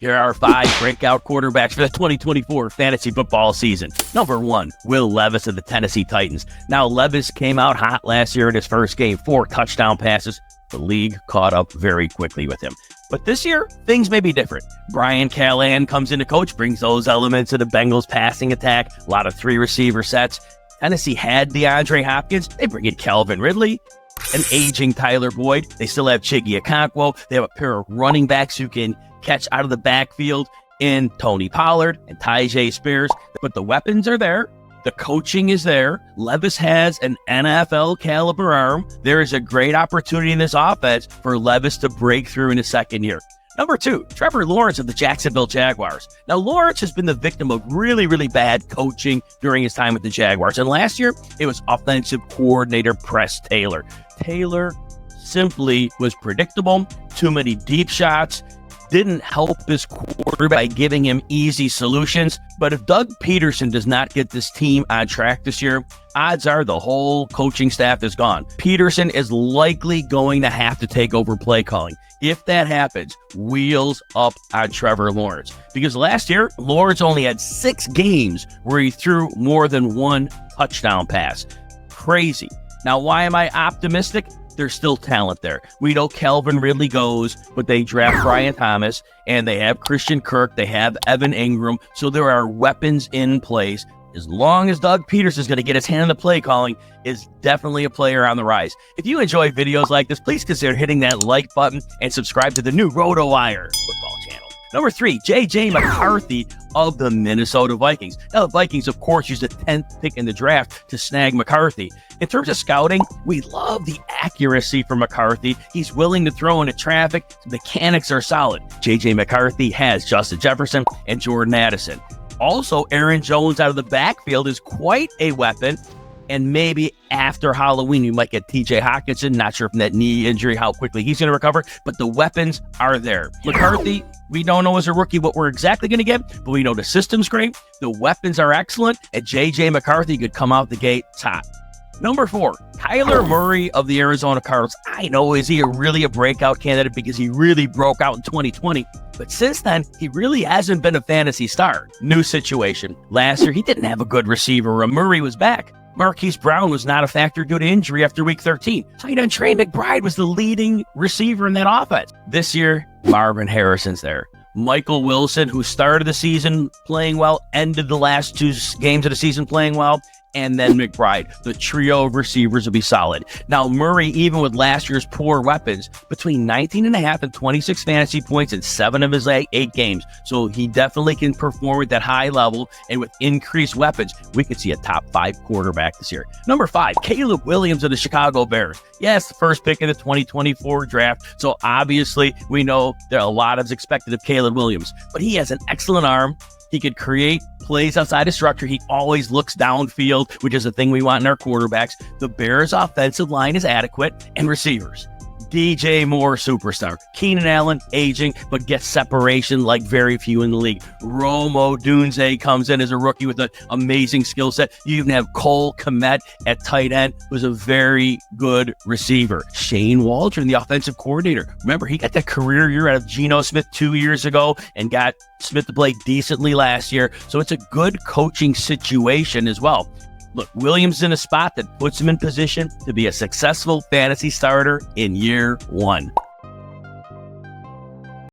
Here are 5 breakout quarterbacks for the 2024 fantasy football season. Number 1, Will Levis of the Tennessee Titans. Now, Levis came out hot last year in his first game, 4 touchdown passes. The league caught up very quickly with him. But this year, things may be different. Brian Callahan comes in to coach, brings those elements of the Bengals passing attack, a lot of 3 receiver sets. Tennessee had DeAndre Hopkins. They bring in Calvin Ridley, an aging Tyler Boyd. They still have Chiggy Okonkwo. They have a pair of running backs who can catch out of the backfield in Tony Pollard and Tyjae Spears. But the weapons are there. The coaching is there. Levis has an NFL caliber arm. There is a great opportunity in this offense for Levis to break through in his second year. Number 2, Trevor Lawrence of the Jacksonville Jaguars. Now, Lawrence has been the victim of really, really bad coaching during his time with the Jaguars. And last year, it was offensive coordinator Press Taylor. Taylor simply was predictable, too many deep shots, didn't help his quarterback by giving him easy solutions. But if Doug Peterson does not get this team on track this year, odds are the whole coaching staff is gone. Peterson is likely going to have to take over play calling. If that happens, wheels up on Trevor Lawrence. Because last year, Lawrence only had 6 games where he threw more than 1 touchdown pass. Crazy. Now, why am I optimistic? There's still talent there. We know Calvin Ridley goes, but they draft Brian Thomas, and they have Christian Kirk, they have Evan Ingram, so there are weapons in place. As long as Doug Peterson is going to get his hand on the play calling, is definitely a player on the rise. If you enjoy videos like this, please consider hitting that like button and subscribe to the new RotoWire football channel. Number 3, J.J. McCarthy of the Minnesota Vikings. Now, the Vikings, of course, used the 10th pick in the draft to snag McCarthy. In terms of scouting, we love the accuracy from McCarthy. He's willing to throw into traffic. The mechanics are solid. J.J. McCarthy has Justin Jefferson and Jordan Addison. Also, Aaron Jones out of the backfield is quite a weapon. And maybe after Halloween, you might get TJ Hawkinson. Not sure from that knee injury how quickly he's going to recover, but the weapons are there. McCarthy, we don't know as a rookie what we're exactly going to get, but we know the system's great, the weapons are excellent, and J.J. McCarthy could come out the gate top. Number 4, Kyler Murray of the Arizona Cardinals. I know, is he really a breakout candidate because he really broke out in 2020? But since then, he really hasn't been a fantasy star. New situation. Last year, he didn't have a good receiver. Murray was back. Marquise Brown was not a factor due to injury after week 13. Tight end Trey McBride was the leading receiver in that offense. This year, Marvin Harrison's there. Michael Wilson, who started the season playing well, ended the last 2 games of the season playing well, and then McBride. The trio of receivers will be solid. Now, Murray, even with last year's poor weapons, between 19.5 and 26 fantasy points in 7 of his 8 games. So he definitely can perform at that high level, and with increased weapons, we could see a top 5 quarterback this year. Number 5, Caleb Williams of the Chicago Bears. Yes, the first pick in the 2024 draft. So obviously, we know there are a lot of expected of Caleb Williams, but he has an excellent arm. He could create plays outside of structure. He always looks downfield, which is a thing we want in our quarterbacks. The Bears' offensive line is adequate, and receivers. DJ Moore, superstar. Keenan Allen, aging, but gets separation like very few in the league. Rome Odunze comes in as a rookie with an amazing skill set. You even have Cole Kmet at tight end, who's a very good receiver. Shane Waldron, the offensive coordinator. Remember, he got that career year out of Geno Smith 2 years ago and got Smith to play decently last year. So it's a good coaching situation as well. Look, Williams in a spot that puts him in position to be a successful fantasy starter in year 1.